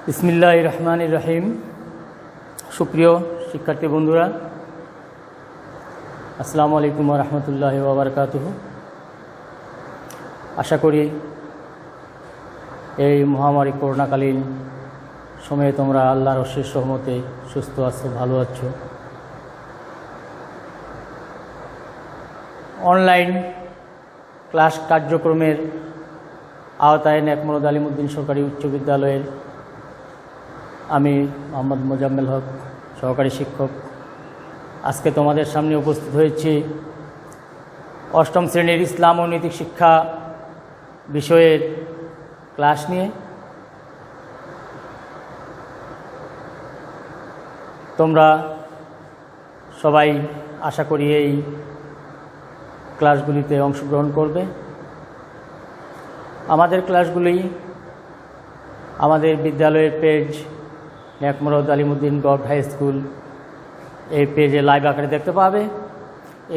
বিসমিল্লাহির রহমানির রহিম। সুপ্রিয় শিক্ষার্থী বন্ধুরা, আসসালামু আলাইকুম ওয়া রাহমাতুল্লাহি ওয়া বারাকাতুহু। আশা করি এই মহামারী করোনাকালীন সময়ে তোমরা আল্লাহর অশেষ রহমতে সুস্থ আছো, ভালো আছো। অনলাইন ক্লাস কার্যক্রমের আওতায় নেকমুরদ আলিমউদ্দিন সরকারি উচ্চ বিদ্যালয়ের আমি মোহাম্মদ মোজাম্মেল হক, সহকারী শিক্ষক, আজকে তোমাদের সামনে উপস্থিত হয়েছি অষ্টম শ্রেণীর ইসলাম ও নৈতিক শিক্ষা বিষয়ের ক্লাস নিয়ে। তোমরা সবাই আশা করি এই ক্লাসগুলিতে অংশগ্রহণ করবে। আমাদের ক্লাসগুলি আমাদের বিদ্যালয়ের page নেকমুরদ Alimuddin government high school এই পেজে লাইভ আকারে দেখতে পাবে।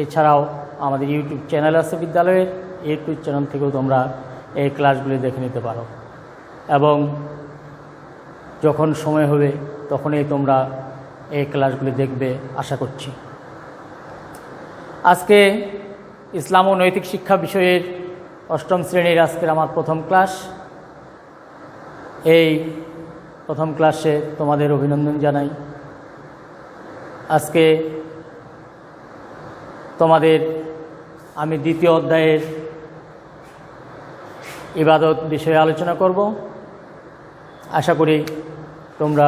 এছাড়াও আমাদের ইউটিউব চ্যানেল আছে, বিদ্যালয়ের ইউটিউব চ্যানেল থেকেও তোমরা এই ক্লাসগুলি দেখে নিতে পারো এবং যখন সময় হবে তখনই তোমরা এই ক্লাসগুলি দেখবে আশা করছি। আজকে ইসলাম ও নৈতিক শিক্ষা বিষয়ের অষ্টম শ্রেণীর আজকের আমার প্রথম ক্লাস। এই প্রথম ক্লাসে তোমাদের অভিনন্দন জানাই। আজকে তোমাদের আমি দ্বিতীয় অধ্যায়ের ইবাদত বিষয়ে আলোচনা করব। আশা করি তোমরা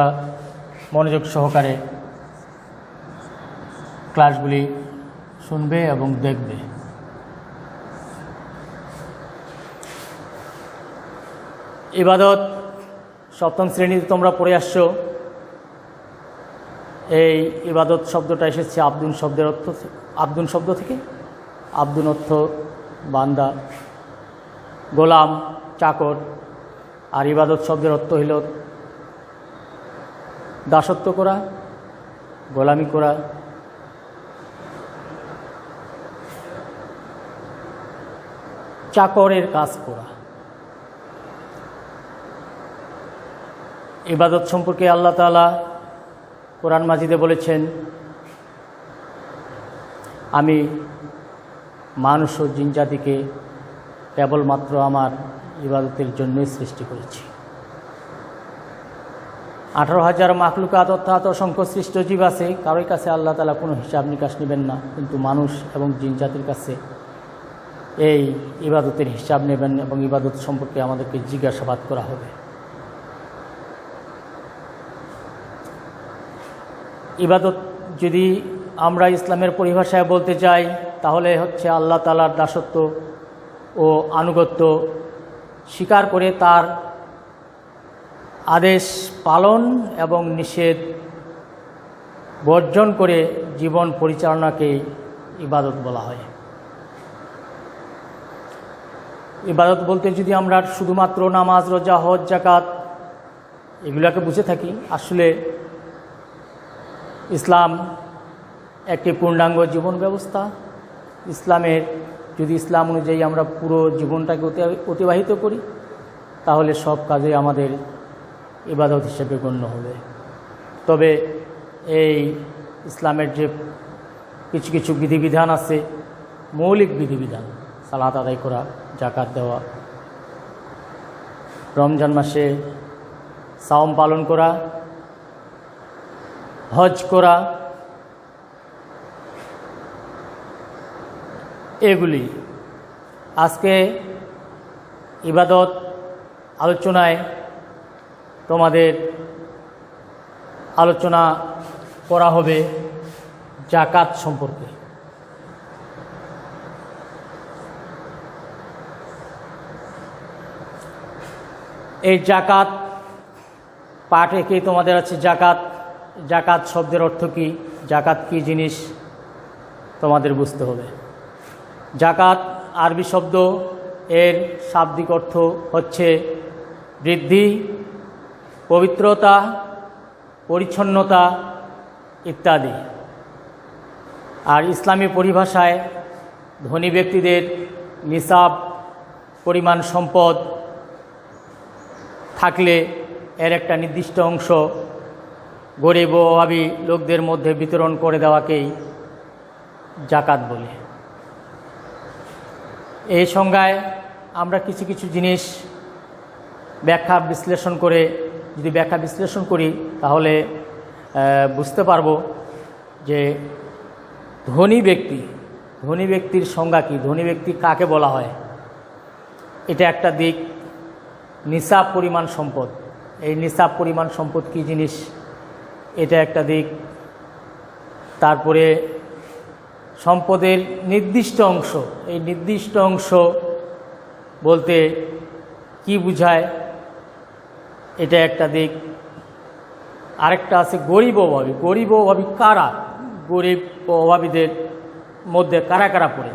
মনোযোগ সহকারে ক্লাসগুলি শুনবে এবং দেখবে। ইবাদত সপ্তম শ্রেণীতে তোমরা পড়ে আসছো। এই ইবাদত শব্দটা এসেছে আব্দুন শব্দের অর্থ, আব্দুন শব্দ থেকে। আব্দুন অর্থ বান্দা, গোলাম, চাকর। আর ইবাদত শব্দের অর্থ হইল দাসত্ব করা, গোলামি করা। চাকরের কাজ করা। ইবাদত সম্পর্কে আল্লাহ তাআলা কোরআন মাজিদে বলেছেন, আমি মানুষ ও জিন জাতিকে কেবলমাত্র আমার ইবাদতের জন্যই সৃষ্টি করেছি। 18,000 মাখলুকাত অর্থাৎ অসংখ্য সৃষ্ট জীব আছে, কারোর কাছে আল্লাহ তাআলা কোনো হিসাব নিকাশ নেবেন না, কিন্তু মানুষ এবং জিন জাতির কাছে এই ইবাদতের হিসাব নেবেন এবং ইবাদত সম্পর্কে আমাদেরকে জিজ্ঞাসাবাদ করা হবে। ইবাদত যদি আমরা ইসলামের পরিভাষায় বলতে চাই তাহলে হচ্ছে আল্লাহ তাআলার দাসত্ব ও আনুগত্য স্বীকার করে তার আদেশ পালন এবং নিষেধ বর্জন করে জীবন পরিচালনাকে ইবাদত বলা হয়। ইবাদত বলতে যদি আমরা শুধুমাত্র নামাজ, রোজা, হজ, যাকাত এগুলোকে বুঝে থাকি, আসলে ইসলাম একটি পূর্ণাঙ্গ জীবন ব্যবস্থা। ইসলামের যদি ইসলাম অনুযায়ী আমরা পুরো জীবনটাকে অতিবাহিত করি তাহলে সব কাজে আমাদের ইবাদত হিসেবে গণ্য হবে। তবে এই ইসলামের যে কিছু কিছু বিধিবিধান আছে, মৌলিক বিধিবিধান, সালাত আদায় করা, যাকাত দেওয়া, রমজান মাসে সাওম পালন করা, হজ করা, এগুলি আজকে ইবাদত আলোচনায় তোমাদের আলোচনা করা হবে যাকাত সম্পর্কে। এই যাকাত পাঠ একে তোমাদের আছে যাকাত। যাকাত শব্দের অর্থ কী, যাকাত কী জিনিস তোমাদের বুঝতে হবে। যাকাত আরবি শব্দ, এর শাব্দিক অর্থ হচ্ছে বৃদ্ধি, পবিত্রতা, পরিচ্ছন্নতা ইত্যাদি। আর ইসলামী পরিভাষায় ধনী ব্যক্তিদের নিসাব পরিমাণ সম্পদ থাকলে এর একটা নির্দিষ্ট অংশ গরিব ও অভাবী লোকদের মধ্যে বিতরণ করে দেওয়াকেই জাকাত বলে। এই সংজ্ঞায় আমরা কিছু কিছু জিনিস যদি ব্যাখ্যা বিশ্লেষণ করি তাহলে বুঝতে পারবো যে ধনী ব্যক্তির সংজ্ঞা কী, ধনী ব্যক্তি কাকে বলা হয়। এটা একটা দিক। নিসাব পরিমাণ সম্পদ, এই নিসাব পরিমাণ সম্পদ কী জিনিস, এটা একটা দিক। তারপরে সম্পদের নির্দিষ্ট অংশ, এই নির্দিষ্ট অংশ বলতে কি বোঝায়, এটা একটা দিক। আরেকটা আছে গরিব অভাবী কারা, গরিব ও অভাবীদের মধ্যে কারা কারা পড়ে,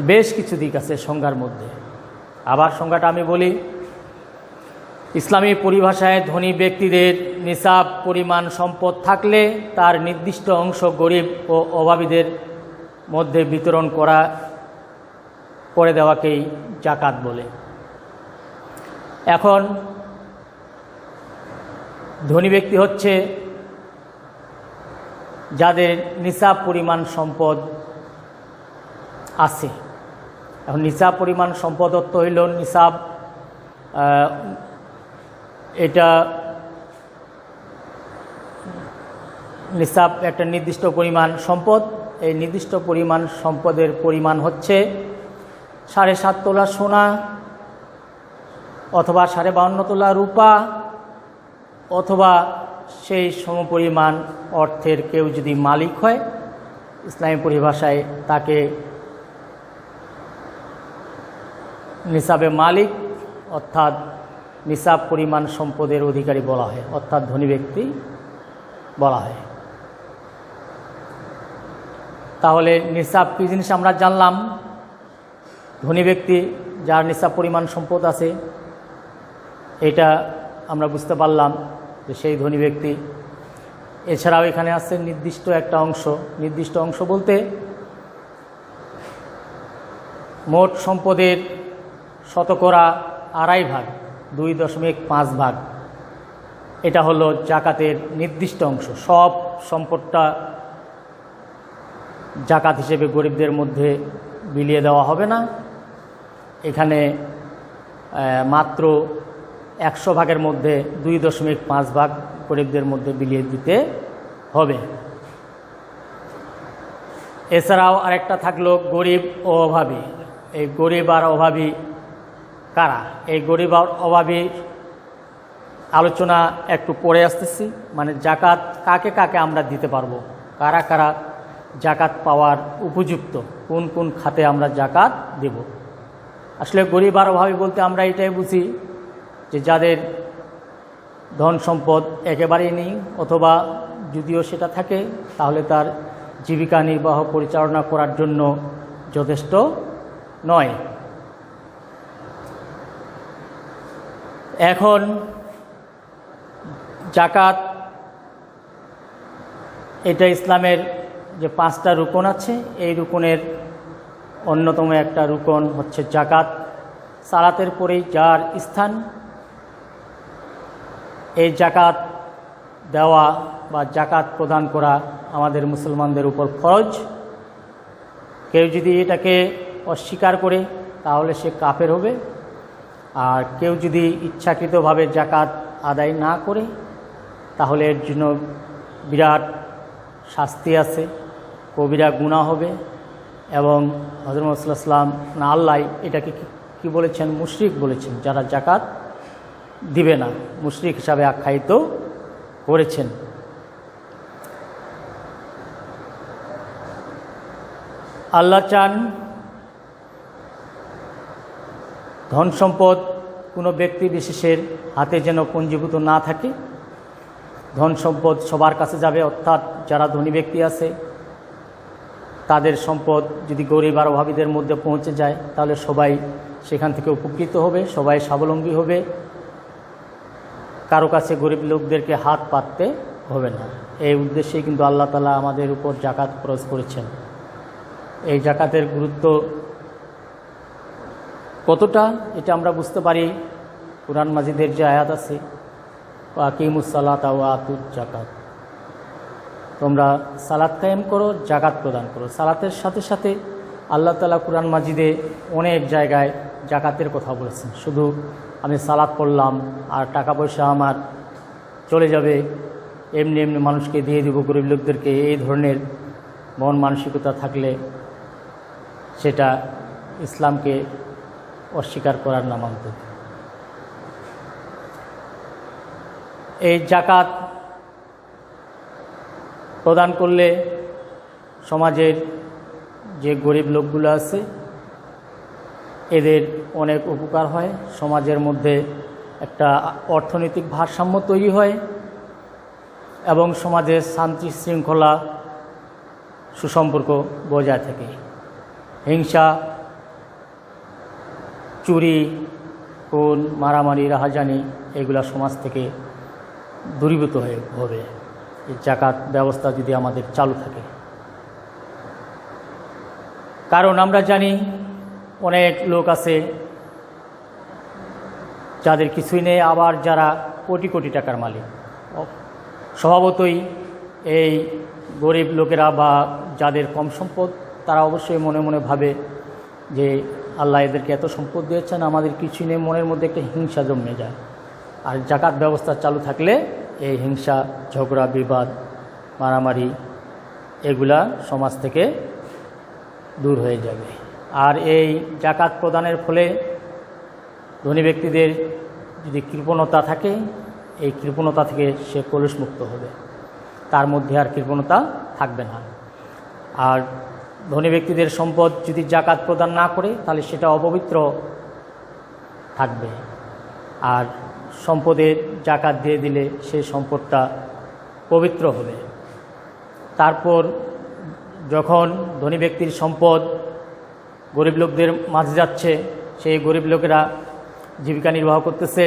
বেশ কিছু দিক আছে সংজ্ঞার মধ্যে। আবার সংজ্ঞাটা আমি বলি, ইসলামী পরিভাষায় ধনী ব্যক্তিদের নিসাব পরিমাণ সম্পদ থাকলে তার নির্দিষ্ট অংশ গরিব ও অভাবীদের মধ্যে বিতরণ করে দেওয়াকেই জাকাত বলে। এখন ধনী ব্যক্তি হচ্ছে যাদের নিসাব পরিমাণ সম্পদ আছে। এখন নিসাব পরিমাণ সম্পদ অর্থ হইল নিসাব, এটা নিসাব একটা নির্দিষ্ট পরিমাণ সম্পদ। এই নির্দিষ্ট পরিমাণ সম্পদের পরিমাণ হচ্ছে 7.5 তোলা সোনা অথবা 52.5 তোলা রূপা অথবা সেই সমপরিমাণ অর্থের কেউ যদি মালিক হয়, ইসলামী পরিভাষায় তাকে নিসাবে মালিক অর্থাৎ নিসাব পরিমাণ সম্পদের অধিকারী বলা হয়, অর্থাৎ ধনী ব্যক্তি বলা হয়। তাহলে নিসাব কী জিনিস আমরা জানলাম। ধনী ব্যক্তি যার নিসাব পরিমাণ সম্পদ আছে, এটা আমরা বুঝতে পারলাম যে সেই ধনী ব্যক্তি। এছাড়াও এখানে আছে নির্দিষ্ট একটা অংশ। নির্দিষ্ট অংশ বলতে মোট সম্পদের 2.25 ভাগ, 2.5 ভাগ, এটা হলো জাকাতের নির্দিষ্ট অংশ। সব সম্পদটা জাকাত হিসেবে গরিবদের মধ্যে বিলিয়ে দেওয়া হবে না। এখানে মাত্র 100 ভাগের মধ্যে 2.5 ভাগ গরিবদের মধ্যে বিলিয়ে দিতে হবে। এছাড়াও আরেকটা থাকলো গরিব ও অভাবী। এই গরিব আর অভাবী কারা, এই গরিব আর অভাবী আলোচনা একটু পরে আসতেছি। মানে জাকাত কাকে কাকে আমরা দিতে পারবো, কারা কারা জাকাত পাওয়ার উপযুক্ত, কোন কোন খাতে আমরা জাকাত দেব। আসলে গরিব আর অভাবী বলতে আমরা এটাই বুঝি যে যাদের ধন সম্পদ একেবারেই নেই, অথবা যদিও সেটা থাকে তাহলে তার জীবিকা নির্বাহ পরিচালনা করার জন্য যথেষ্ট নয়। এখন জাকাত, এটা ইসলামের যে 5টা রুকন আছে, এই রুকনের অন্যতম একটা রুকন হচ্ছে জাকাত। সালাতের পরেই যার স্থান, এই জাকাত দেওয়া বা জাকাত প্রদান করা আমাদের মুসলমানদের উপর ফরজ। কেউ যদি এটাকে অস্বীকার করে তাহলে সে কাফের হবে। আর কেউ যদি ইচ্ছাকৃতভাবে জাকাত আদায় না করে তাহলে এর জন্য বিরাট শাস্তি আছে, কবিরা গুনাহ হবে। এবং হযরত মুহাম্মদ সাল্লাল্লাহু আলাইহি ওয়াসাল্লাম না আল্লাহ এটাকে কি বলেছেন, মুশরিক বলেছেন। যারা জাকাত দিবে না মুশরিক হিসাবে আখ্যায়িত করেছেন। আল্লাহ চান ধন সম্পদ কোনো ব্যক্তি বিশেষের হাতে যেন পঞ্জীভূত না থাকে। ধন সম্পদ সবার কাছে যাবে, অর্থাৎ যারা ধনী ব্যক্তি আছে তাদের সম্পদ যদি গরিব আর অভাবীদের মধ্যে পৌঁছে যায় তাহলে সবাই সেখান থেকে উপকৃত হবে, সবাই স্বাবলম্বী হবে। কারো কাছে গরিব লোকদেরকে হাত পাততে হবে না। এই উদ্দেশ্যেই কিন্তু আল্লাহ তাআলা আমাদের উপর জাকাত ফরজ করেছেন। এই জাকাতের গুরুত্ব কতটা এটা আমরা বুঝতে পারি কুরআন মাজিদের যে আয়াত আছে, আকিমুস সালাতা ওয়া আতুজ যাকাত, তোমরা সালাত কায়েম করো, জাকাত প্রদান করো। সালাতের সাথে সাথে আল্লাহ তাআলা কুরআন মাজিদে অনেক জায়গায় জাকাতের কথা বলেছেন। শুধু আমি সালাত পড়লাম আর টাকা পয়সা আমার চলে যাবে, এমনি এমনি মানুষকে দিয়ে দিব, গরিব লোকদেরকে, এই ধরনের মন মানসিকতা থাকলে সেটা ইসলামকে অস্বীকার করার নামান্তর। এই জাকাত প্রদান করলে সমাজের যে গরিব লোকগুলো আছে এদের অনেক উপকার হয়, সমাজের মধ্যে একটা অর্থনৈতিক ভারসাম্য তৈরি হয় এবং সমাজের শান্তি শৃঙ্খলা সুসম্পর্ক বজায় থাকে। হিংসা, চুরি, খুন, মারামারি, রাহাজানি এগুলা সমাজ থেকে দূরীভূত হবে এই জাকাত ব্যবস্থা যদি আমাদের চালু থাকে। কারণ আমরা জানি অনেক লোক আছে যাদের কিছুই নেই, আবার যারা কোটি কোটি টাকার মালিক। স্বভাবতই এই গরিব লোকেরা বা যাদের কম সম্পদ তারা অবশ্যই মনে মনে ভাবে যে আল্লাহ এদেরকে এত সম্পদ দিয়েছেন, আমাদের কিছুই নেই, মনের মধ্যে একটা হিংসা জন্মে যায়। আর জাকাত ব্যবস্থা চালু থাকলে এই হিংসা, ঝগড়া, বিবাদ, মারামারি এগুলা সমাজ থেকে দূর হয়ে যাবে। আর এই জাকাত প্রদানের ফলে ধনী ব্যক্তিদের যদি কৃপণতা থাকে, এই কৃপণতা থেকে সে কলুষমুক্ত হবে, তার মধ্যে আর কৃপণতা থাকবে না। আর ধনী ব্যক্তিদের সম্পদ যদি জাকাত প্রদান না করে তাহলে সেটা অপবিত্র থাকবে, আর সম্পদের জাকাত দিয়ে দিলে সেই সম্পদটা পবিত্র হবে। তারপর যখন ধনী ব্যক্তির সম্পদ গরিব লোকদের মাঝে যাচ্ছে, সেই গরিব লোকেরা জীবিকা নির্বাহ করতেছে,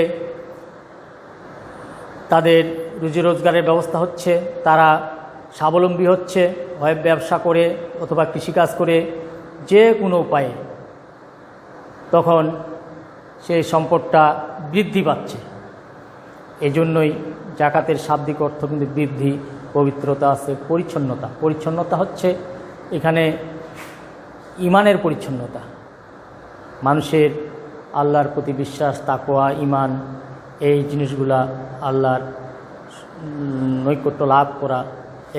তাদের রুজি রোজগারের ব্যবস্থা হচ্ছে, তারা স্বাবলম্বী হচ্ছে, হয় ব্যবসা করে অথবা কৃষিকাজ করে, যে কোনো উপায়ে, তখন সেই সম্পদটা বৃদ্ধি পাচ্ছে। এজন্যই জাকাতের শাব্দিক অর্থ কিন্তু বৃদ্ধি, পবিত্রতা আছে, পরিচ্ছন্নতা। পরিচ্ছন্নতা হচ্ছে এখানে ইমানের পরিচ্ছন্নতা, মানুষের আল্লাহর প্রতি বিশ্বাস, তাকওয়া, ইমান, এই জিনিসগুলা আল্লাহর নৈকট্য লাভ করা,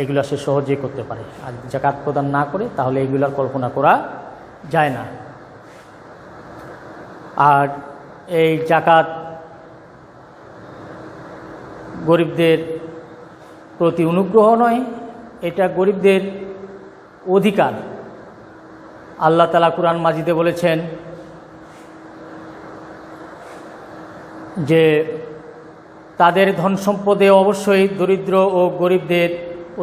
এগুলা সে সহজেই করতে পারে। আর জাকাত প্রদান না করে তাহলে এগুলার কল্পনা করা যায় না। আর এই জাকাত গরিবদের প্রতি অনুগ্রহ নয়, এটা গরিবদের অধিকার। আল্লাহ তাআলা কুরআন মাজিদে বলেছেন যে তাদের ধন সম্পদে অবশ্যই দরিদ্র ও গরিবদের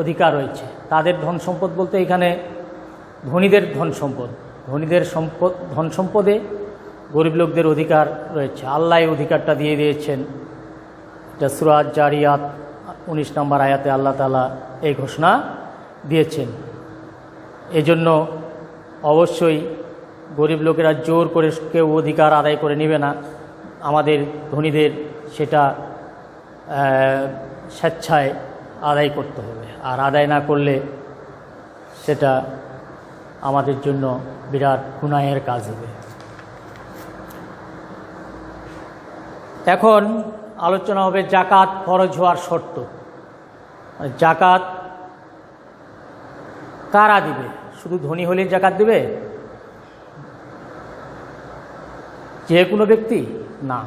অধিকার রয়েছে। তাদের ধন সম্পদ বলতে এখানে ধনীদের ধন সম্পদ, ধনীদের ধন সম্পদে গরিব লোকদের অধিকার রয়েছে। আল্লাহ এই অধিকারটা দিয়ে দিয়েছেন। যা সূরা জারিয়াত 19 নম্বর আয়াতে আল্লাহ তাআলা এই ঘোষণা দিয়েছেন। এজন্য অবশ্যই গরিব লোকেরা জোর করে কেউ অধিকার আদায় করে নেবে না, আমাদের ধনীদের সেটা স্বেচ্ছায় আদায় করতে হবে। আর আদায় না করলে সেটা আমাদের জন্য বিরাট গুনাহের কাজ হবে। এখন আলোচনা হবে জাকাত ফরজ হওয়ার শর্ত। জাকাত কারা দিবে? শুধু ধনী হলে জাকাত দিবে? যে কোনো ব্যক্তি না।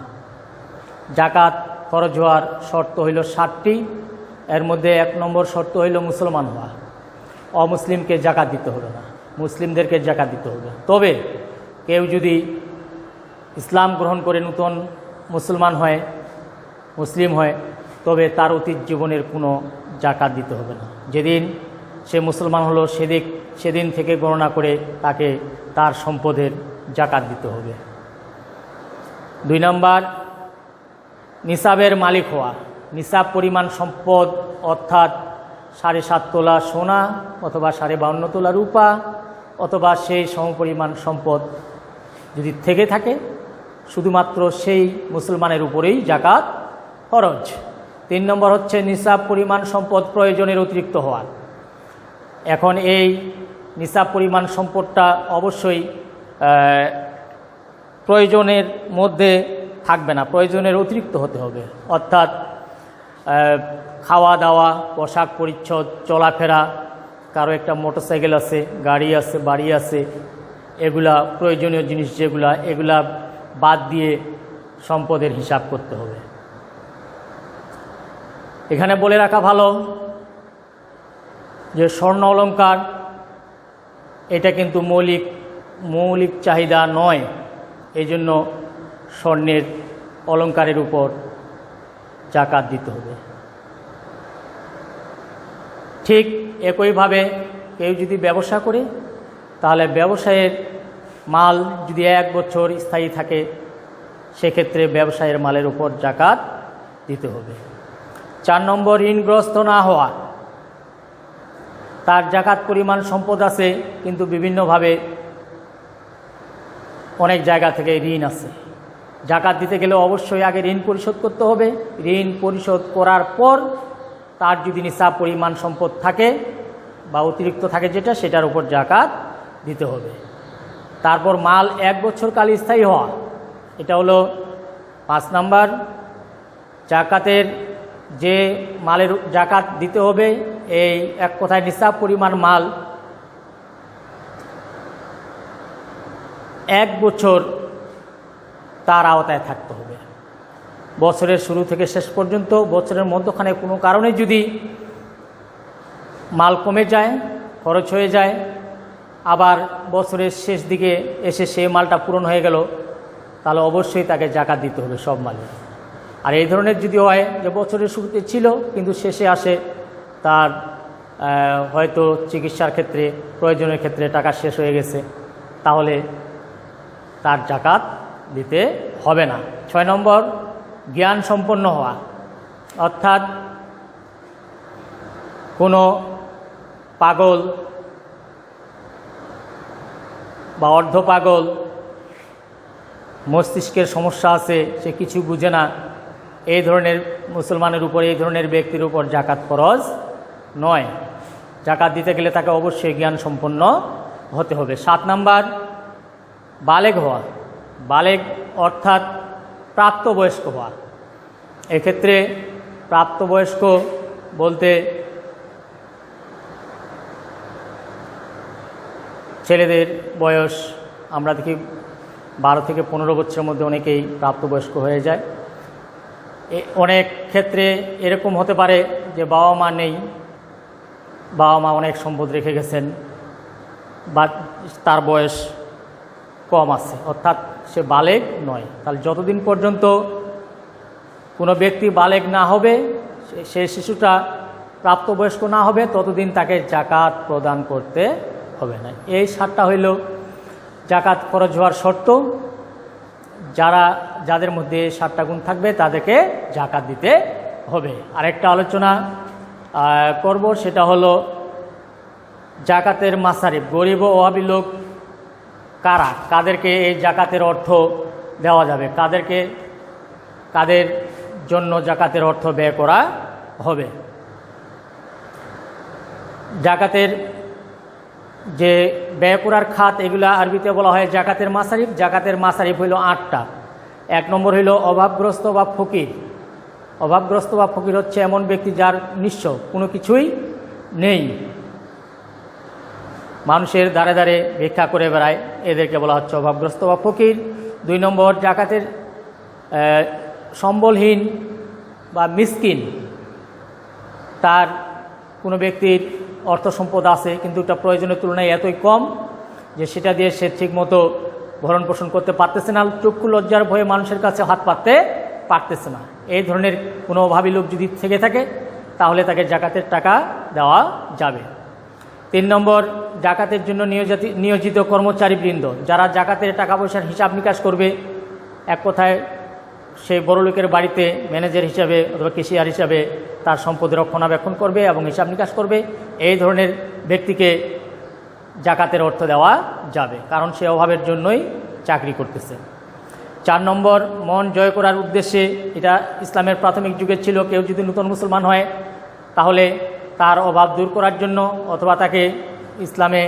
জাকাত ফরজ হওয়ার শর্ত হইল 7টি। এর মধ্যে 1 নম্বর শর্ত হইল মুসলমান হওয়া। অমুসলিমকে জাকাত দিতে হবে না, মুসলিমদেরকে জাকাত দিতে হবে। তবে কেউ যদি ইসলাম গ্রহণ করে নতুন মুসলমান হয়, মুসলিম হয়, তবে তার অতীত জীবনের কোনো জাকাত দিতে হবে না। যেদিন সে মুসলমান হলো সেদিন থেকে গণনা করে তাকে তার সম্পদের জাকাত দিতে হবে। 2 নম্বর, নিসাবের মালিক হওয়া। নিসাব পরিমাণ সম্পদ অর্থাৎ 7.5 তোলা সোনা অথবা 52.5 তোলা রূপা অথবা সেই সমপরিমাণ সম্পদ যদি থেকে থাকে শুধুমাত্র সেই মুসলমানের উপরেই জাকাত ফরজ। 3 নম্বর হচ্ছে নিসাব পরিমাণ সম্পদ প্রয়োজনের অতিরিক্ত হওয়া। এখন এই নিসাব পরিমাণ সম্পদটা অবশ্যই প্রয়োজনের মধ্যে থাকবে না, প্রয়োজনের অতিরিক্ত হতে হবে। অর্থাৎ খাওয়া দাওয়া, পোশাক পরিচ্ছদ, চলাফেরা, কারো একটা মোটরসাইকেল আছে, গাড়ি আছে, বাড়ি আছে, এগুলা প্রয়োজনীয় জিনিস যেগুলা, এগুলা বাদ দিয়ে সম্পদের হিসাব করতে হবে। এখানে বলে রাখা ভালো যে স্বর্ণ অলংকার এটা কিন্তু মৌলিক চাহিদা নয়, এই জন্য স্বর্ণের অলংকারের উপর জাকাত দিতে হবে। ঠিক একইভাবে কেউ যদি ব্যবসা করে, তাহলে ব্যবসায়ের মাল যদি 1 বছর স্থায়ী থাকে, সেক্ষেত্রে ব্যবসায়ের মালের উপর জাকাত দিতে হবে। 4 নম্বর ঋণগ্রস্ত না হওয়া। তার জাকাত পরিমাণ সম্পদ আছে, কিন্তু বিভিন্নভাবে অনেক জায়গা থেকে ঋণ আছে। জাকাত দিতে গেলে অবশ্যই আগে ঋণ পরিশোধ করতে হবে। ঋণ পরিশোধ করার পর তার যদি নিসাব পরিমাণ সম্পদ থাকে বা অতিরিক্ত থাকে যেটা, সেটার উপর জাকাত দিতে হবে। তারপর মাল 1 বছর কাল স্থায়ী হওয়া, এটা হলো 5 নাম্বার। জাকাতের যে মালের জাকাত দিতে হবে, এই এক কথায় নিসাব পরিমাণ মাল 1 বছর তার আওতায় থাকতে হবে। বছরের শুরু থেকে শেষ পর্যন্ত, বছরের মধ্যখানে কোনো কারণে যদি মাল কমে যায়, খরচ হয়ে যায়, আবার বছরের শেষ দিকে এসে সেই মালটা পূরণ হয়ে গেল, তাহলে অবশ্যই তাকে জাকাত দিতে হবে সব মালে। আর এই ধরনের যদি হয় যে বছরের শুরুতে ছিল কিন্তু শেষে আসে, তার হয়তো চিকিৎসার ক্ষেত্রে, প্রয়োজনের ক্ষেত্রে টাকা শেষ হয়ে গেছে, তাহলে তার জাকাত দিতে হবে না। 6 নম্বর জ্ঞান সম্পন্ন হওয়া, অর্থাৎ কোনো পাগল বা অর্ধ পাগল, মস্তিষ্কের সমস্যা আছে, সে কিছু বুঝে না, এই ধরনের মুসলমানের উপর, এই ধরনের ব্যক্তির উপর জাকাত ফরজ নয়। জাকাত দিতে গেলে তাকে অবশ্যই জ্ঞান সম্পন্ন হতে হবে। 7 নাম্বার বালেগ হওয়া। বালেগ অর্থাৎ প্রাপ্তবয়স্ক হওয়া। এক্ষেত্রে প্রাপ্তবয়স্ক বলতে ছেলেদের বয়স আমরা দেখি 12 থেকে 15 বছরের মধ্যে অনেকেই প্রাপ্তবয়স্ক হয়ে যায়। অনেক ক্ষেত্রে এরকম হতে পারে যে বাবা মা নেই, বাবা মা অনেক সম্পদ রেখে গেছেন, বা তার বয়স কম আছে, অর্থাৎ সে বালেগ নয়। তাহলে যতদিন পর্যন্ত কোনো ব্যক্তি বালেগ না হবে, সে শিশুটা প্রাপ্তবয়স্ক না হবে, ততদিন তাকে জাকাত প্রদান করতে হবে না। এই 7টা হইল জাকাত খরচ হওয়ার শর্ত। যাদের মধ্যে 7টা গুণ থাকবে তাদেরকে জাকাত দিতে হবে। আরেকটা আলোচনা করব, সেটা হলো জাকাতের মাসারিফ। গরিব ও অভাবী লোক কারা, কাদেরকে এই জাকাতের অর্থ দেওয়া যাবে, কাদের জন্য জাকাতের অর্থ ব্যয় করা হবে। জাকাতের যে ব্যয় করার খাত, এগুলা আরবিতে বলা হয় জাকাতের মাসারিফ। জাকাতের মাসারিফ হইল 8টা। 1 নম্বর হইল অভাবগ্রস্ত বা ফকির। অভাবগ্রস্ত বা ফকির হচ্ছে এমন ব্যক্তি যার নিঃস্ব, কোনো কিছুই নেই, মানুষের দ্বারে দ্বারে ভিক্ষা করে বেড়ায়, এদেরকে বলা হচ্ছে অভাবগ্রস্ত বা ফকির। 2 নম্বর জাকাতের সম্বলহীন বা মিসকিন। তার কোনো ব্যক্তির অর্থ সম্পদ আছে, কিন্তু এটা প্রয়োজনের তুলনায় এতই কম যে সেটা দিয়ে সে ঠিকমতো ভরণ পোষণ করতে পারতেছে না, চক্ষু লজ্জার ভয়ে মানুষের কাছে হাত পাততে পারতেছে না। এই ধরনের কোনো অভাবী লোক যদি থেকে থাকে, তাহলে তাকে জাকাতের টাকা দেওয়া যাবে। 3 নম্বর জাকাতের জন্য নিয়োজিত কর্মচারীবৃন্দ, যারা জাকাতের টাকা পয়সার হিসাব নিকাশ করবে। এক কথায় সেই বড় লোকের বাড়িতে ম্যানেজার হিসাবে অথবা কেশিয়ার হিসাবে তার সম্পদের রক্ষণাবেক্ষণ করবে এবং হিসাব নিকাশ করবে। এই ধরনের ব্যক্তিকে জাকাতের অর্থ দেওয়া যাবে, কারণ সে অভাবের জন্যই চাকরি করতেছে। 4 নম্বর, মন জয় করার উদ্দেশ্যে, এটা ইসলামের প্রাথমিক যুগে ছিল, কেউ যদি নতুন মুসলমান হয় তাহলে তার অভাব দূর করার জন্য অথবা তাকে ইসলামে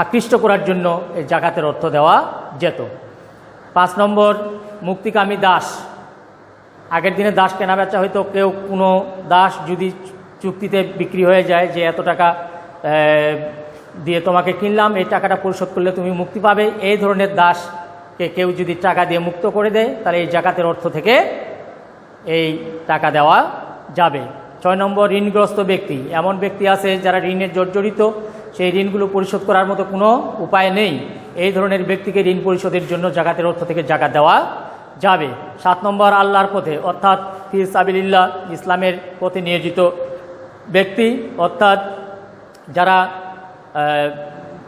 আকৃষ্ট করার জন্য এই জাকাতের অর্থ দেওয়া যেত। 5 নম্বর, মুক্তিকামী দাস। আগের দিনে দাস কেনা বেচা হয়তো, কেউ কোনো দাস যদি চুক্তিতে বিক্রি হয়ে যায় যে এত টাকা দিয়ে তোমাকে কিনলাম, এই টাকাটা পরিশোধ করলে তুমি মুক্তি পাবে, এই ধরনের দাসকে কেউ যদি টাকা দিয়ে মুক্ত করে দেয় তাহলে এই জাকাতের অর্থ থেকে এই টাকা দেওয়া যাবে। 6 নম্বর, ঋণগ্রস্ত ব্যক্তি। এমন ব্যক্তি আছে যারা ঋণের জর্জরিত, সেই ঋণগুলো পরিশোধ করার মতো কোনো উপায় নেই, এই ধরনের ব্যক্তিকে ঋণ পরিশোধের জন্য জাকাতের অর্থ থেকে জাকাত দেওয়া যাবে। 7 নম্বর, আল্লাহর পথে অর্থাৎ ফি সাবিলিল্লাহ, ইসলামের পথে নিয়োজিত ব্যক্তি, অর্থাৎ যারা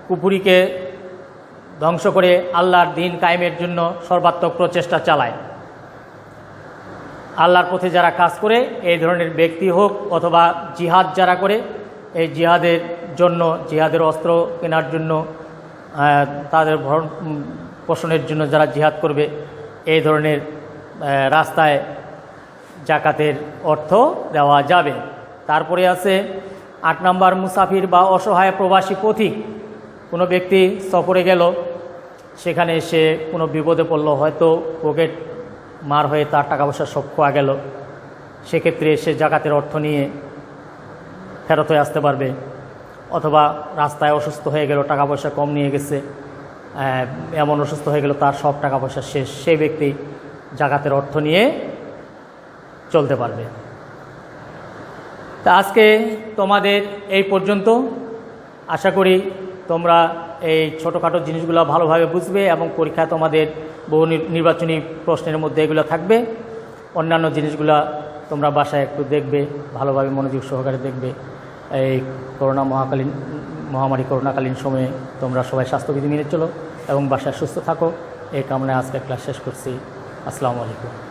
কুফরিকে ধ্বংস করে আল্লাহর দ্বীন কায়েমের জন্য সর্বাত্মক প্রচেষ্টা চালায়, আল্লাহর পথে যারা কাজ করে, এই ধরনের ব্যক্তি হোক, অথবা জিহাদ যারা করে, এই জিহাদের জন্য, জিহাদের অস্ত্র কেনার জন্য, তাদের ভরণ পোষণের জন্য যারা জিহাদ করবে, এই ধরনের রাস্তায় জাকাতের অর্থ দেওয়া যাবে। তারপরে আছে 8 নম্বর, মুসাফির বা অসহায় প্রবাসী পথিক। কোনো ব্যক্তি সফরে গেল, সেখানে সে কোনো বিপদে পড়ল, হয়তো পকেট মার হয়ে তার টাকা পয়সা সব খোয়া গেল, সেক্ষেত্রে সে জাকাতের অর্থ নিয়ে ফেরত হয়ে আসতে পারবে। অথবা রাস্তায় অসুস্থ হয়ে গেল, টাকা পয়সা কম নিয়ে গেছে, এমন অসুস্থ হয়ে গেল তার সব টাকা পয়সা শেষ, সেই ব্যক্তি জাকাতের অর্থ নিয়ে চলতে পারবে। তা আজকে তোমাদের এই পর্যন্ত। আশা করি তোমরা এই ছোটোখাটো জিনিসগুলো ভালোভাবে বুঝবে এবং পরীক্ষায় তোমাদের বহু নির্বাচনী প্রশ্নের মধ্যে এগুলো থাকবে। অন্যান্য জিনিসগুলো তোমরা বাসায় একটু দেখবে, ভালোভাবে মনোযোগ সহকারে দেখবে। এই মহামারী করোনাকালীন সময়ে তোমরা সবাই স্বাস্থ্যবিধি মেনে চলো এবং বাসায় সুস্থ থাকো, এই কামনায় আজকে ক্লাস শেষ করছি। আসসালামু আলাইকুম।